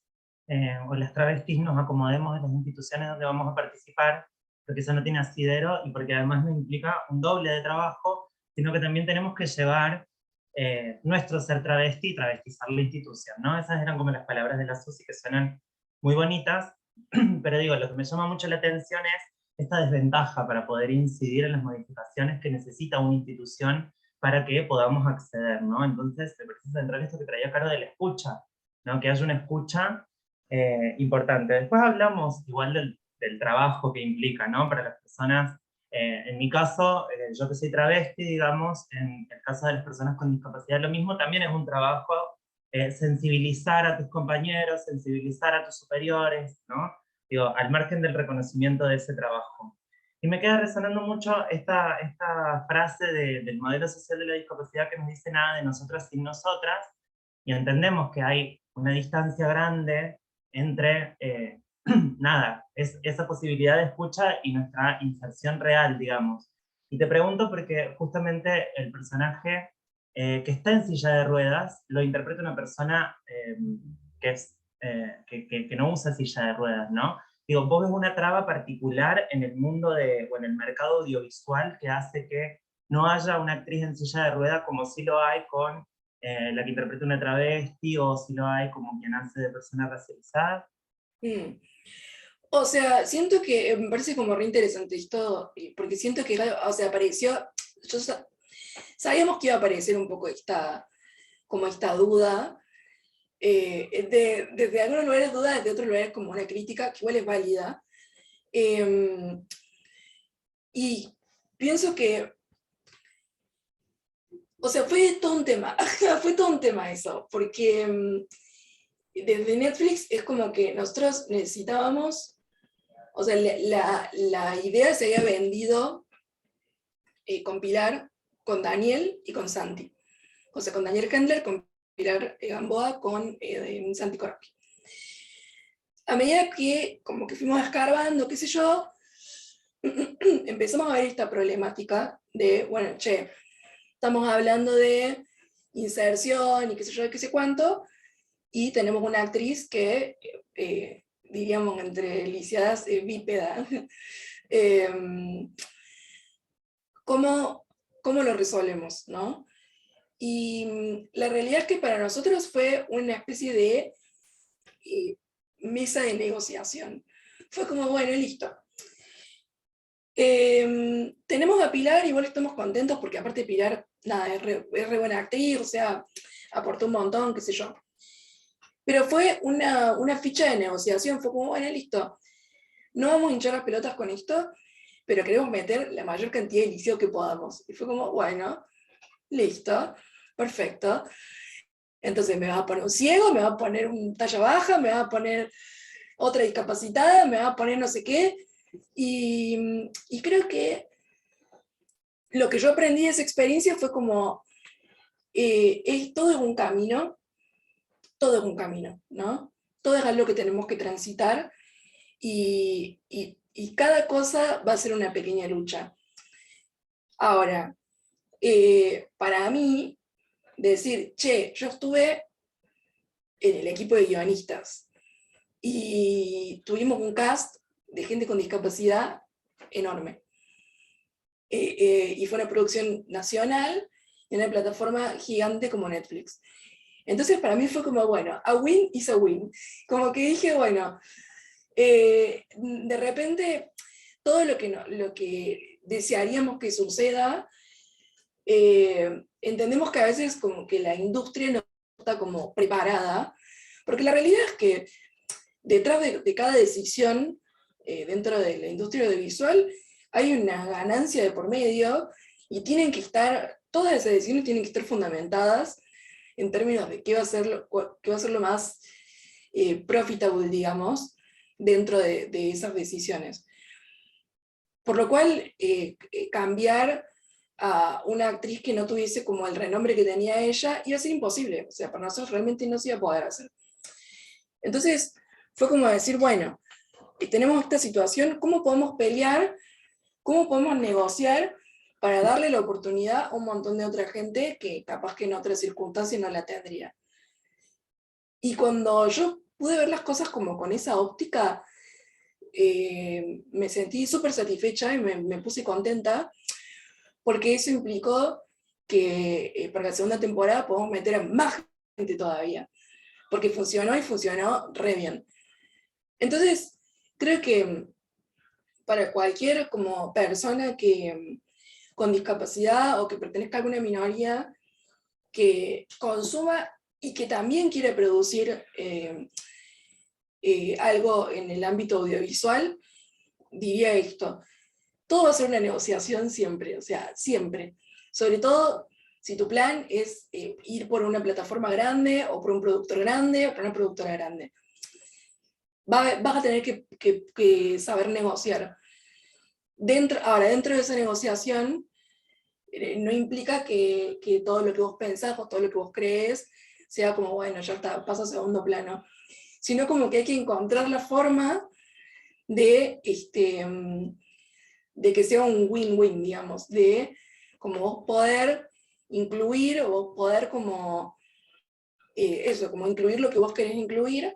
o las travestis nos acomodemos en las instituciones donde vamos a participar, porque eso no tiene asidero y porque además nos implica un doble de trabajo, sino que también tenemos que llevar nuestro ser travesti y travestizar la institución, ¿no? Esas eran como las palabras de la Susi que suenan muy bonitas, pero digo, lo que me llama mucho la atención es esta desventaja para poder incidir en las modificaciones que necesita una institución para que podamos acceder, ¿no? Entonces, me parece central esto que traía Caro de la escucha, ¿no? Que haya una escucha importante. Después hablamos igual del trabajo que implica, ¿no? Para las personas, en mi caso, yo que soy travesti, digamos, en el caso de las personas con discapacidad, lo mismo también es un trabajo, sensibilizar a tus compañeros, sensibilizar a tus superiores, ¿no? Digo, al margen del reconocimiento de ese trabajo. Y me queda resonando mucho esta frase del modelo social de la discapacidad que nos dice nada de nosotras sin nosotras, y entendemos que hay una distancia grande entre, nada, esa posibilidad de escucha y nuestra inserción real, digamos. Y te pregunto porque justamente el personaje que está en silla de ruedas lo interpreta una persona que no usa silla de ruedas, ¿no? Digo, vos ves una traba particular en el mundo o en el mercado audiovisual que hace que no haya una actriz en silla de ruedas como si lo hay con la que interpreta una travesti, o si lo hay como quien hace de persona racializada. Mm. O sea, siento que me parece como re interesante esto, porque siento que, o sea, apareció, sabíamos que iba a aparecer un poco como esta duda, desde algunos lugares duda, desde otros lugares como una crítica, que igual es válida. Y pienso que, o sea, fue todo un tema, fue todo un tema eso, porque desde Netflix es como que nosotros necesitábamos, o sea, la idea se había vendido con Pilar, con Daniel y con Santi. O sea, con Daniel Kendler, con Pilar Gamboa, con Santi Corpi. A medida que como que fuimos escarbando, qué sé yo, empezamos a ver esta problemática de, bueno, che, estamos hablando de inserción y qué sé yo, qué sé cuánto, y tenemos una actriz que, diríamos entre lisiadas, bípeda. ¿Cómo lo resolvemos, no? Y la realidad es que para nosotros fue una especie de mesa de negociación. Fue como, bueno, listo. Tenemos a Pilar, igual estamos contentos porque aparte Pilar, nada, es re buena actriz, o sea, aportó un montón, qué sé yo. Pero fue una ficha de negociación, fue como, bueno, listo, no vamos a hinchar las pelotas con esto, pero queremos meter la mayor cantidad de liceo que podamos. Y fue como, bueno, listo, perfecto. Entonces me va a poner un ciego, me va a poner un talla baja, me va a poner otra discapacitada, me va a poner no sé qué. Y creo que lo que yo aprendí de esa experiencia fue como, todo es un camino, ¿no? Todo es algo que tenemos que transitar y cada cosa va a ser una pequeña lucha. Ahora, para mí, decir, che, yo estuve en el equipo de guionistas y tuvimos un cast de gente con discapacidad enorme. Y fue una producción nacional en una plataforma gigante como Netflix. Entonces para mí fue como, bueno, a win is a win. Como que dije, bueno, de repente todo lo que desearíamos que suceda entendemos que a veces como que la industria no está como preparada, porque la realidad es que detrás de cada decisión dentro de la industria audiovisual hay una ganancia de por medio y tienen que estar, todas esas decisiones tienen que estar fundamentadas en términos de qué va a ser lo más profitable, digamos, dentro de esas decisiones. Por lo cual, cambiar a una actriz que no tuviese como el renombre que tenía ella iba a ser imposible, o sea, para nosotros realmente no se iba a poder hacer. Entonces, fue como decir, bueno, tenemos esta situación, ¿cómo podemos pelear? ¿Cómo podemos negociar para darle la oportunidad a un montón de otra gente que capaz que en otras circunstancias no la tendría? Y cuando yo pude ver las cosas como con esa óptica, me sentí súper satisfecha y me puse contenta, porque eso implicó que para la segunda temporada podemos meter a más gente todavía, porque funcionó y funcionó re bien. Entonces, creo que para cualquier como persona que, con discapacidad o que pertenezca a alguna minoría, que consuma y que también quiere producir algo en el ámbito audiovisual, diría esto: todo va a ser una negociación siempre, o sea, siempre. Sobre todo si tu plan es ir por una plataforma grande, o por un productor grande, o por una productora grande. Vas a tener que saber negociar. Ahora, dentro de esa negociación, no implica que todo lo que vos pensás o todo lo que vos crees sea como, bueno, ya está, pasa a segundo plano. Sino como que hay que encontrar la forma de que sea un win-win, digamos, de como vos poder incluir, o vos poder como, como incluir lo que vos querés incluir,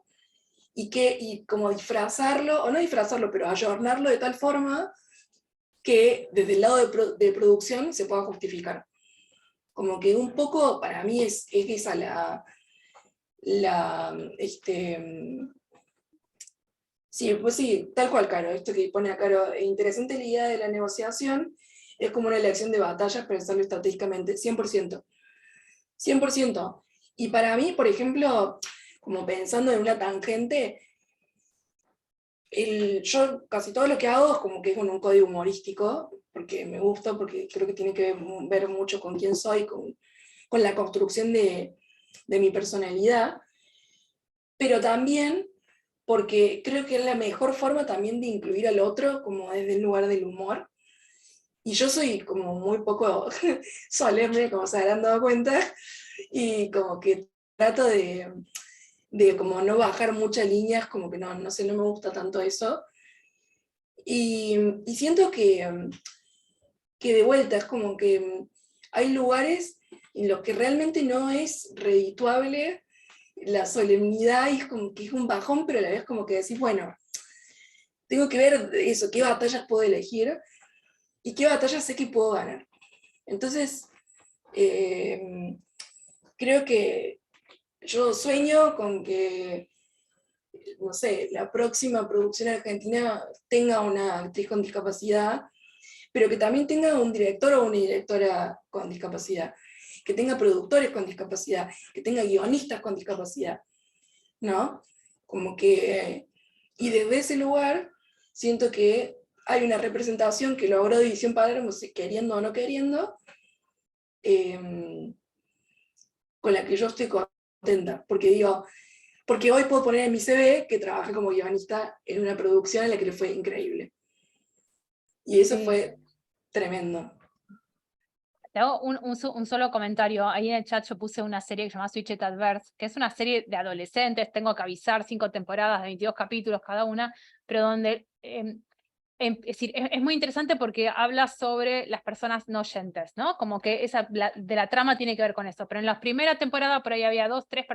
y como disfrazarlo, o no disfrazarlo, pero ayornarlo de tal forma que desde el lado de producción se pueda justificar. Como que un poco para mí es esa sí, pues sí, tal cual, Caro, esto que pone a Caro, interesante la idea de la negociación, es como una elección de batallas, pensarlo estratégicamente, 100%. 100%. Y para mí, por ejemplo, como pensando en una tangente, yo casi todo lo que hago es como que es con un código humorístico, porque me gusta, porque creo que tiene que ver mucho con quién soy, con la construcción de mi personalidad, pero también porque creo que es la mejor forma también de incluir al otro, como desde el lugar del humor. Y yo soy como muy poco solemne, como se habrán dado cuenta, y como que trato de como no bajar muchas líneas, como que no sé, no me gusta tanto eso. Y siento que de vuelta es como que hay lugares en los que realmente no es redituable la solemnidad, y es como que es un bajón, pero a la vez como que decís, bueno, tengo que ver eso, qué batallas puedo elegir y qué batallas sé que puedo ganar. Entonces, creo que yo sueño con que, no sé, la próxima producción argentina tenga una actriz con discapacidad, pero que también tenga un director o una directora con discapacidad, que tenga productores con discapacidad, que tenga guionistas con discapacidad, ¿no? Como que, y desde ese lugar, siento que hay una representación que logró División Palermo, queriendo o no queriendo, con la que yo estoy contenta, porque hoy puedo poner en mi CV que trabajé como guionista en una producción en la que le fue increíble. Y eso fue tremendo. Te hago un solo comentario. Ahí en el chat yo puse una serie que se llama Switch It Adverse, que es una serie de adolescentes, tengo que avisar, 5 temporadas de 22 capítulos cada una, pero donde es decir, es muy interesante porque habla sobre las personas no oyentes, ¿no? Como que de la trama tiene que ver con eso. Pero en la primera temporada por ahí había 2, 3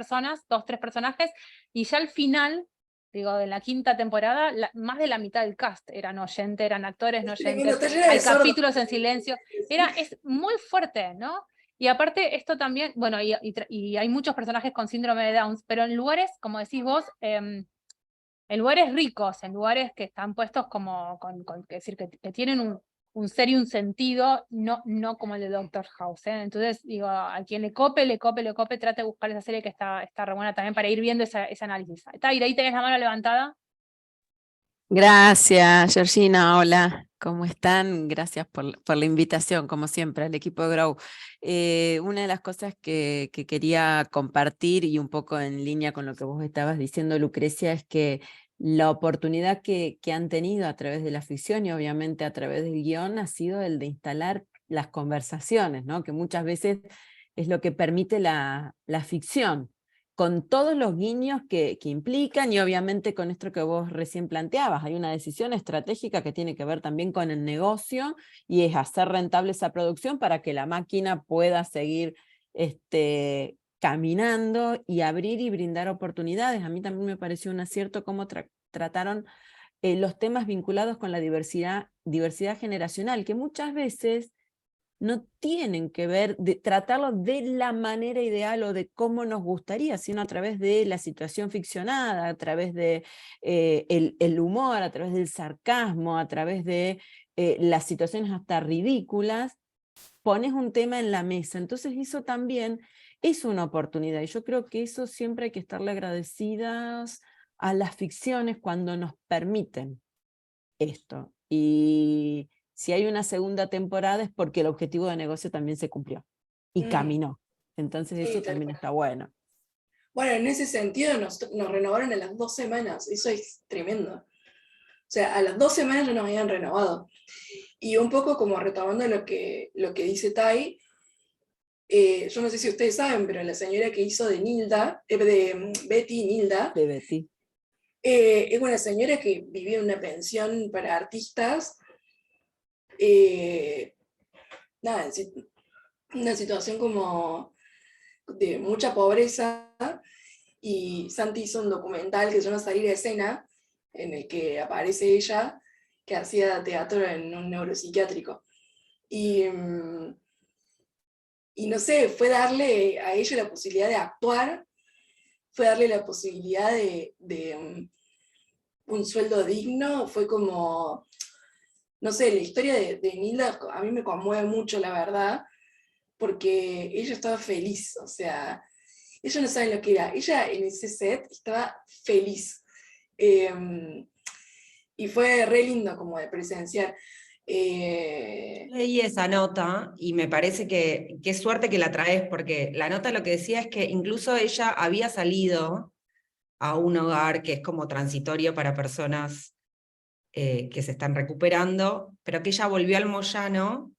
personajes, y ya al final, digo, en la quinta temporada, más de la mitad del cast eran oyentes, eran actores no oyentes, hay capítulos en silencio. Es muy fuerte, ¿no? Y aparte esto también, bueno, y hay muchos personajes con síndrome de Down, pero en lugares, como decís vos, en lugares ricos, en lugares que están puestos como, es decir, que tienen un ser y un sentido, no como el de Doctor House, ¿eh? Entonces, digo, a quien le cope, trate de buscar esa serie que está re buena también para ir viendo ese análisis. Taira, ahí tenés la mano levantada. Gracias, Georgina. Hola, ¿cómo están? Gracias por la invitación, como siempre, al equipo de Grow. Una de las cosas que quería compartir, y un poco en línea con lo que vos estabas diciendo, Lucrecia, es que la oportunidad que han tenido a través de la ficción y obviamente a través del guión ha sido el de instalar las conversaciones, ¿no? Que muchas veces es lo que permite la ficción, con todos los guiños que implican, y obviamente con esto que vos recién planteabas, hay una decisión estratégica que tiene que ver también con el negocio, y es hacer rentable esa producción para que la máquina pueda seguir caminando y abrir y brindar oportunidades. A mí también me pareció un acierto cómo trataron los temas vinculados con la diversidad generacional, que muchas veces no tienen que ver, tratarlo de la manera ideal o de cómo nos gustaría, sino a través de la situación ficcionada, a través de el humor, a través del sarcasmo, a través de las situaciones hasta ridículas, pones un tema en la mesa. Entonces eso también es una oportunidad, y yo creo que eso siempre hay que estarle agradecidas a las ficciones cuando nos permiten esto. Y si hay una segunda temporada es porque el objetivo de negocio también se cumplió y caminó. Entonces Sí, eso tal también cual. está bueno. Bueno, en ese sentido nos renovaron a las 2 semanas, eso es tremendo. O sea, a las 2 semanas ya nos habían renovado. Y un poco como retomando lo que dice Tai, yo no sé si ustedes saben, pero la señora que hizo de Nilda, de Betty Nilda, De Betty. es una señora que vivía en una pensión para artistas, nada, una situación como de mucha pobreza, y Santi hizo un documental que se llama Salir a Escena, en el que aparece ella, que hacía teatro en un neuropsiquiátrico. Y no sé, fue darle a ella la posibilidad de actuar, fue darle la posibilidad de un sueldo digno, fue como, no sé, la historia de Nilda a mí me conmueve mucho, la verdad, porque ella estaba feliz, o sea, ella no sabe lo que era, ella en ese set estaba feliz. Y fue re lindo como de presenciar. Leí esa nota y me parece que qué suerte que la traes, porque la nota lo que decía es que incluso ella había salido a un hogar que es como transitorio para personas que se están recuperando, pero que ella volvió al Moyano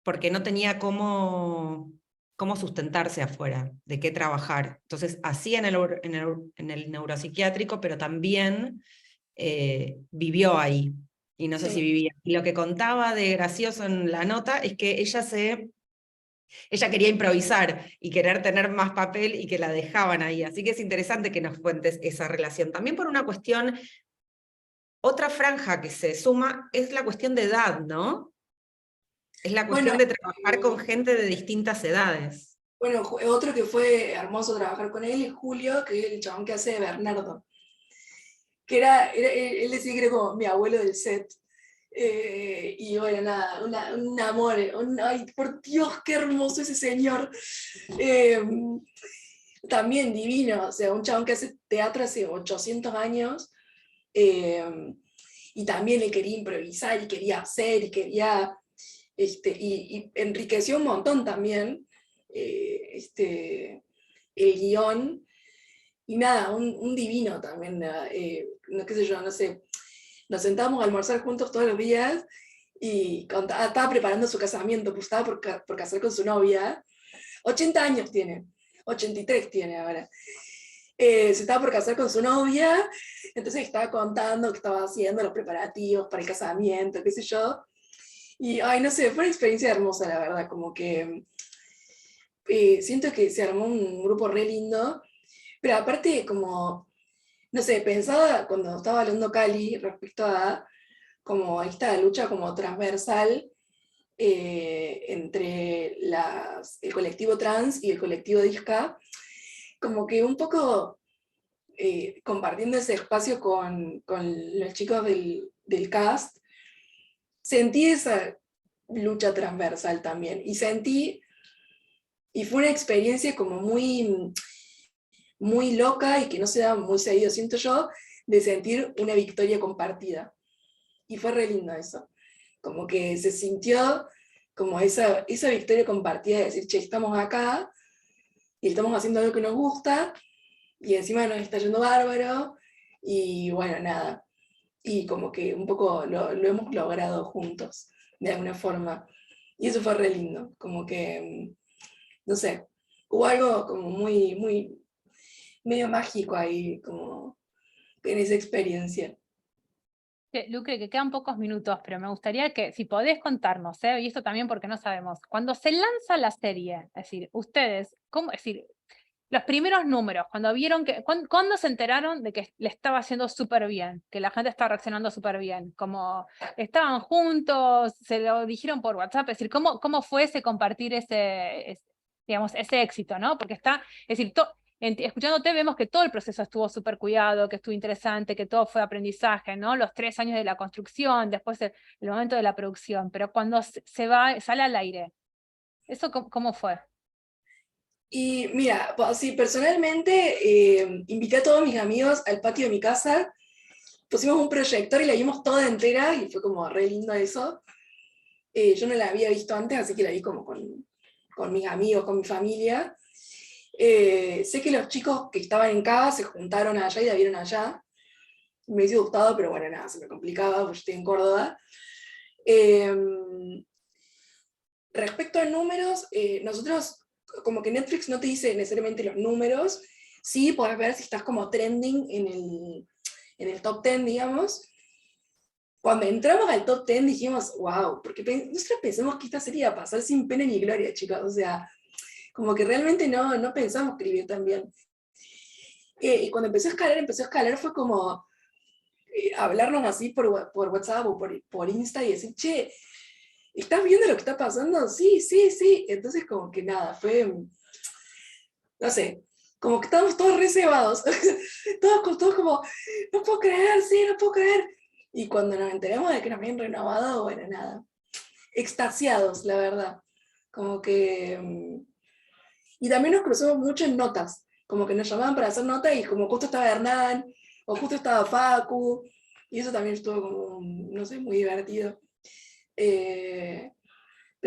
porque no tenía cómo sustentarse afuera, de qué trabajar. Entonces hacía en el neuropsiquiátrico, pero también vivió ahí. Y no sé si vivía. Y lo que contaba de gracioso en la nota es que ella quería improvisar y querer tener más papel y que la dejaban ahí. Así que es interesante que nos cuentes esa relación. También por una cuestión, otra franja que se suma es la cuestión de edad, ¿no? Es la cuestión de trabajar con gente de distintas edades. Bueno, otro que fue hermoso trabajar con él es Julio, que es el chabón que hace de Bernardo. Que él decía que era como mi abuelo del set. Y bueno, nada, un amor, ay, por Dios, qué hermoso ese señor. También divino, o sea, un chabón que hace teatro hace 800 años, y también le quería improvisar, y quería hacer, y quería, y enriqueció un montón también el guión, y nada, un divino también, no qué sé yo, no sé, nos sentábamos a almorzar juntos todos los días, y estaba preparando su casamiento, pues estaba por casar con su novia, 80 años tiene, 83 tiene ahora. Se estaba por casar con su novia, entonces estaba contando que estaba haciendo los preparativos para el casamiento, qué sé yo. Y, ay, no sé, fue una experiencia hermosa, la verdad, como que siento que se armó un grupo re lindo, pero aparte como, no sé, pensaba cuando estaba hablando Cali respecto a como esta lucha como transversal entre el colectivo trans y el colectivo disca, como que un poco compartiendo ese espacio con los chicos del cast, sentí esa lucha transversal también, y fue una experiencia como muy, muy loca y que no se da muy seguido, siento yo, de sentir una victoria compartida. Y fue re lindo eso, como que se sintió como esa victoria compartida de decir, che, estamos acá, y estamos haciendo algo que nos gusta, y encima nos está yendo bárbaro, y bueno, nada. Y como que un poco lo hemos logrado juntos, de alguna forma. Y eso fue re lindo, como que, no sé, hubo algo como muy, muy, medio mágico ahí, como en esa experiencia. Lucre, que quedan pocos minutos, pero me gustaría que, si podés contarnos, y esto también porque no sabemos, cuando se lanza la serie, es decir, ustedes, ¿cómo? Es decir, los primeros números, cuando vieron que, ¿cuándo se enteraron de que le estaba haciendo súper bien, que la gente estaba reaccionando súper bien? Como estaban juntos, se lo dijeron por WhatsApp, es decir, ¿cómo fue ese compartir digamos, ese éxito, ¿no? Porque está, es decir, escuchándote vemos que todo el proceso estuvo súper cuidado, que estuvo interesante, que todo fue aprendizaje, ¿no? Los 3 años de la construcción, después el momento de la producción, pero cuando sale al aire, ¿eso cómo fue? Y mira, pues, sí, personalmente invité a todos mis amigos al patio de mi casa, pusimos un proyector y la vimos toda entera y fue como re lindo eso. Yo no la había visto antes, así que la vi como con mis amigos, con mi familia. Sé que los chicos que estaban en casa se juntaron allá y la vieron allá. Me hubiese gustado, pero bueno, nada, se me complicaba porque yo estoy en Córdoba. Respecto a números, nosotros, como que Netflix no te dice necesariamente los números, sí podés ver si estás como trending en el top 10, digamos. Cuando entramos al top 10 dijimos, wow, porque nosotros pensamos que esta serie iba a pasar sin pena ni gloria, chicos, o sea, como que realmente no pensamos escribir tan bien. Y cuando empezó a escalar fue como hablarnos así por WhatsApp o por Insta y decir, che, ¿estás viendo lo que está pasando? Sí, sí, sí. Entonces como que nada, fue, no sé, como que estábamos todos reservados, todos como, no puedo creer, sí, no puedo creer. Y cuando nos enteramos de que nos habían renovado, bueno, nada, extasiados, la verdad. Como que... Y también nos cruzamos mucho en notas, como que nos llamaban para hacer notas y como justo estaba Hernán, o justo estaba Facu, y eso también estuvo como, no sé, muy divertido. Pero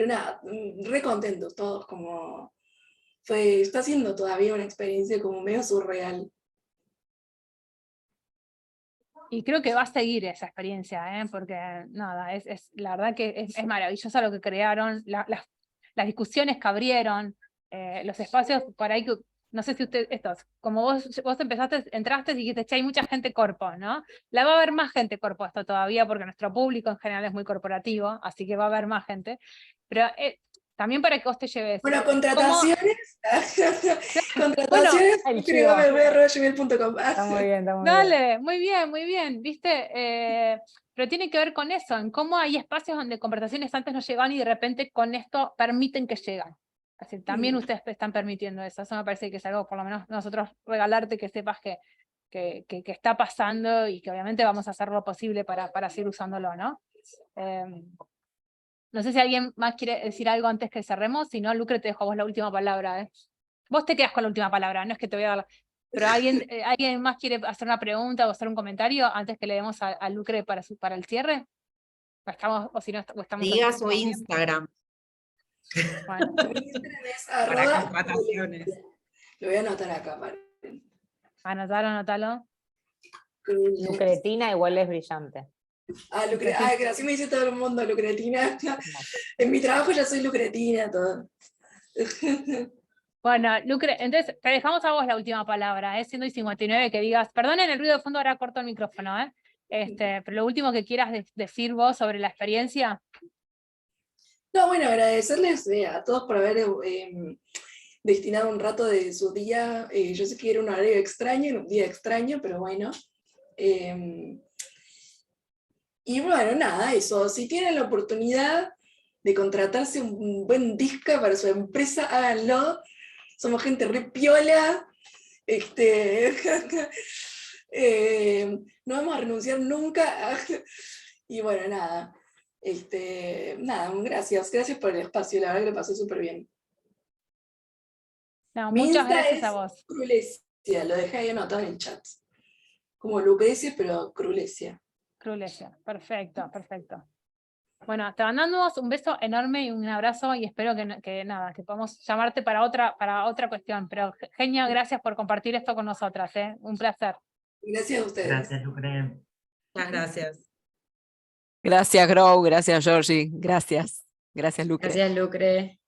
nada, re contentos todos, como está siendo todavía una experiencia como medio surreal. Y creo que va a seguir esa experiencia, porque nada, la verdad que es maravilloso lo que crearon, las discusiones que abrieron, los espacios por ahí que, no sé si como vos entraste y dijiste, che, hay mucha gente corpo, ¿no? La va a haber más gente corpo esto todavía, porque nuestro público en general es muy corporativo, así que va a haber más gente, pero también para que vos te lleves. Bueno, contrataciones. Contrataciones, gmail.com. Está muy bien, está muy bien. Dale, muy bien, ¿viste? Pero tiene que ver con eso, en cómo hay espacios donde conversaciones antes no llegaban y de repente con esto permiten que llegan. Así, también ustedes están permitiendo eso. Eso me parece que es algo, por lo menos nosotros, regalarte que sepas que está pasando y que obviamente vamos a hacer lo posible para seguir usándolo, ¿no? No sé si alguien más quiere decir algo antes que cerremos, si no, Lucre, te dejo a vos la última palabra. Vos te quedas con la última palabra, no es que te voy a dar... Pero ¿alguien más quiere hacer una pregunta o hacer un comentario antes que le demos a Lucre para el cierre? Diga su Instagram. Bueno. Mi Instagram es Para contrataciones. Lo voy a anotar acá. Anotalo. Lucretina igual es brillante. Que así me dice todo el mundo, Lucretina. En mi trabajo ya soy Lucretina, todo. Bueno, Lucre, entonces te dejamos a vos la última palabra, siendo y 59, que digas, perdonen el ruido de fondo, ahora corto el micrófono, pero lo último que quieras decir vos sobre la experiencia. No, bueno, agradecerles a todos por haber destinado un rato de su día. Yo sé que era un horario extraño, un día extraño, pero bueno. Y bueno, nada, eso. Si tienen la oportunidad de contratarse un buen disca para su empresa, háganlo. Somos gente re piola. No vamos a renunciar nunca. Y bueno, nada. Nada, gracias por el espacio, la verdad que lo pasé súper bien. No, Mi muchas Insta gracias a es vos. Crulesia, lo dejé ahí anotado en el chat. Como Lucrecia, pero Crulesia. Crulesia, perfecto, perfecto. Bueno, te mandamos un beso enorme y un abrazo y espero que podamos llamarte para otra cuestión. Pero Genia, gracias por compartir esto con nosotras, ¿eh? Un placer. Gracias a ustedes. Gracias, Lucre. Muchas gracias. Gracias, Grow, gracias, Georgie, gracias. Gracias, Lucre. Gracias, Lucre.